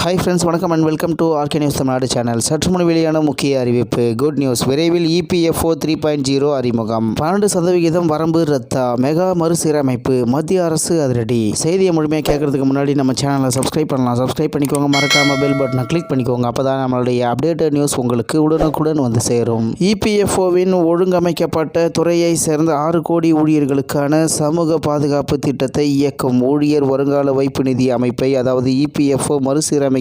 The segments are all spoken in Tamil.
ஹாய் ஃப்ரெண்ட்ஸ், வணக்கம் and welcome to RK news Tamil Nadu channel. சற்று முன் வெளியான முக்கிய அறிவிப்பு. Good news. விரைவில் இபிஎஃப்ஓ 3.0 அறிமுகம். 12% வரம்பு ரத்தா. மெகா மறுசீரமைப்பு. மத்திய அரசு அதிரடி. செய்தியை முழுமையாக கேட்கறதுக்கு முன்னாடி நம்ம சேனலை சப்ஸ்கிரைப் பண்ணலாம். சப்ஸ்கிரைப் பண்ணிக்கோங்க. மறக்காம பெல் பட்டனை கிளிக் பண்ணிக்கோங்க. அப்போ தான் நம்மளுடைய அப்டேட்டட் நியூஸ் உங்களுக்கு உடனுக்குடன் வந்து சேரும். இபிஎஃப்ஓவின் ஒழுங்கமைக்கப்பட்ட துறையை சேர்ந்த 6 கோடி ஊழியர்களுக்கான சமூக பாதுகாப்பு திட்டத்தை இயக்கும் ஊழியர் வருங்கால வைப்பு நிதி அமைப்பை, அதாவது இபிஎஃப்ஓ மறுசீரமைக்க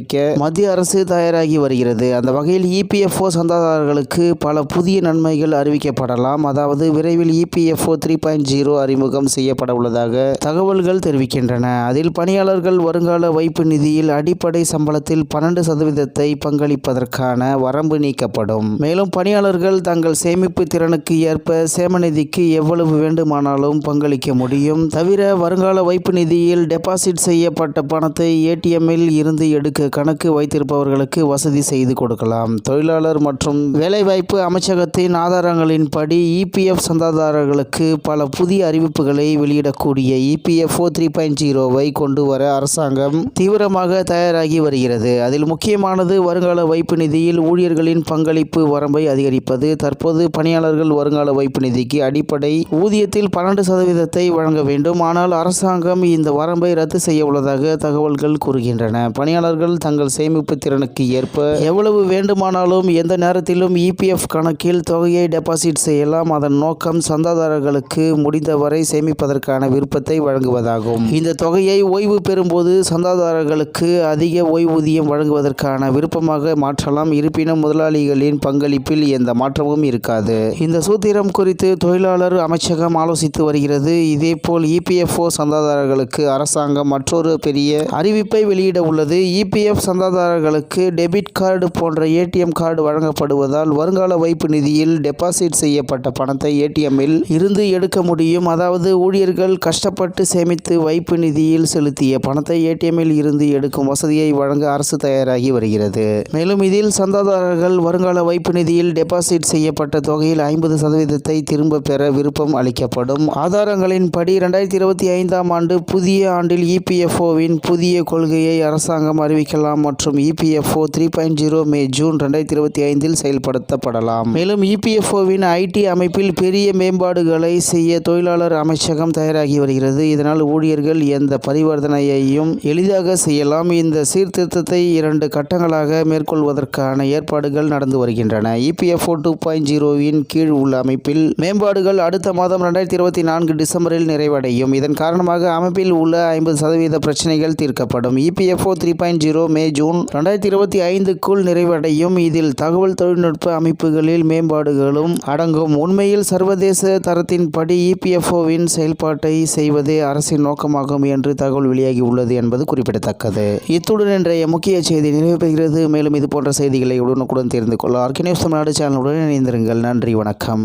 மத்திய அரசு தயாராகி வருகிறது. அந்த வகையில் இபிஎஃப்ஓ சந்தாதாரர்களுக்கு பல புதிய நன்மைகள் அறிவிக்கப்படலாம். அதாவது விரைவில் இபிஎஃப்ஓ 3.0 அறிமுகம் செய்யப்பட உள்ளதாக தகவல்கள் தெரிவிக்கின்றன. அதில் பணியாளர்கள் வருங்கால வைப்பு நிதியில் அடிப்படை சம்பளத்தில் 12% பங்களிப்பதற்கான வரம்பு நீக்கப்படும். மேலும் பணியாளர்கள் தங்கள் சேமிப்பு திறனுக்கு ஏற்ப சேமநிதிக்கு எவ்வளவு வேண்டுமானாலும் பங்களிக்க முடியும். தவிர வருங்கால வைப்பு நிதியில் டெபாசிட் செய்யப்பட்ட பணத்தை ஏடிஎம்மில் இருந்து எடுக்க கணக்கு வைத்திருப்பவர்களுக்கு வசதி செய்து கொடுக்கலாம். தொழிலாளர் மற்றும் வேலைவாய்ப்பு அமைச்சகத்தின் ஆதாரங்களின்படி இபிஎஃப் சந்தாதாரர்களுக்கு பல புதிய அறிவிப்புகளை வெளியிடக்கூடிய இபிஎஃப்ஓ 3.0வை கொண்டு வர அரசாங்கம் தீவிரமாக தயாராகி வருகிறது. அதில் முக்கியமானது வருங்கால வைப்பு நிதியில் ஊழியர்களின் பங்களிப்பு வரம்பை அதிகரிப்பது. தற்போது பணியாளர்கள் வருங்கால வைப்பு நிதிக்கு அடிப்படை ஊதியத்தில் 12% வழங்க வேண்டும். ஆனால் அரசாங்கம் இந்த வரம்பை ரத்து செய்ய உள்ளதாக தகவல்கள் கூறுகின்றன. பணியாளர்கள் தங்கள் சேமிப்பு திறனுக்கு ஏற்ப எவ்வளவு வேண்டுமானாலும் எந்த நேரத்திலும் இபிஎஃப் கணக்கில் தொகையை டெபாசிட் செய்யலாம். அதன் நோக்கம் சந்தாதாரர்களுக்கு முடிந்தவரை சேமிப்பதற்கான விருப்பத்தை வழங்குவதாகும். இந்த தொகையை ஓய்வு பெறும்போது சந்தாதாரர்களுக்கு அதிக ஓய்வூதியம் வழங்குவதற்கான விருப்பமாக மாற்றலாம். இருப்பினும் முதலாளிகளின் பங்களிப்பில் எந்த மாற்றமும் இருக்காது. இந்த சூத்திரம் குறித்து தொழிலாளர் அமைச்சகம் ஆலோசித்து வருகிறது. இதேபோல் இபிஎஃப்ஓ சந்தாதாரர்களுக்கு அரசாங்கம் மற்றொரு பெரிய அறிவிப்பை வெளியிட உள்ளது. இபிஎஃப் சந்தாதாரர்களுக்கு டெபிட் கார்டு போன்ற ஏடிஎம் கார்டு வழங்கப்படுவதால் வருங்கால வைப்பு நிதியில் டெபாசிட் செய்யப்பட்ட பணத்தை ஏடிஎம்மில் இருந்து எடுக்க முடியும். அதாவது ஊழியர்கள் கஷ்டப்பட்டு சேமித்து வைப்பு நிதியில் செலுத்திய பணத்தை ஏடிஎம்மில் இருந்து எடுக்கும் வசதியை வழங்க அரசு தயாராகி வருகிறது. மேலும் இதில் சந்தாதாரர்கள் வருங்கால வைப்பு நிதியில் டெபாசிட் செய்யப்பட்ட தொகையில் 50% திரும்ப பெற விருப்பம் அளிக்கப்படும். ஆதாரங்களின்படி 2025ஆம் ஆண்டு புதிய ஆண்டில் இபிஎஃப்ஓவின் புதிய கொள்கையை அரசாங்கம் அறிவிக்கலாம் மற்றும் இபிஎஃப்ஓ 3.0 மே ஜூன் 2025இல் செயல்படுத்தப்படலாம். மேலும் இபிஎஃப்ஓவின் ஐடி அமைப்பில் பெரிய மேம்பாடுகளை செய்ய தொழிலாளர் அமைச்சகம் தயாராகி வருகிறது. இதனால் ஊழியர்கள் எந்த பரிவர்த்தனையையும் எளிதாக செய்யலாம். இந்த சீர்திருத்தத்தை 2 கட்டங்களாக மேற்கொள்வதற்கான ஏற்பாடுகள் நடந்து வருகின்றன. இபிஎஃப்ஓ 2.0வின் கீழ் உள்ள அமைப்பில் மேம்பாடுகள் அடுத்த மாதம் 2024 டிசம்பரில் நிறைவடையும். இதன் காரணமாக அமைப்பில் உள்ள 50% பிரச்சனைகள் தீர்க்கப்படும். இபிஎஃப்ஓ 3.0 மே ஜூன் 2025க்குள் நிறைவடையும். இதில் தகவல் தொழில்நுட்ப அமைப்புகளில் மேம்பாடுகளும் அடங்கும். உண்மையில் சர்வதேச தரத்தின்படி இபிஎஃப்ஓவின் செயல்பாட்டை செய்வதே அரசின் நோக்கமாகும் என்று தகவல் வெளியாகி உள்ளது என்பது குறிப்பிடத்தக்கது. இத்துடன் இன்றைய முக்கிய செய்தி நிறைவு பெறுகிறது. மேலும் இது போன்ற செய்திகளை உடனுக்குடன் தெரிந்து கொள்ள ஆர்கே நியூஸ் தமிழ்நாடு சேனலுடன் இணைந்திருங்கள். நன்றி, வணக்கம்.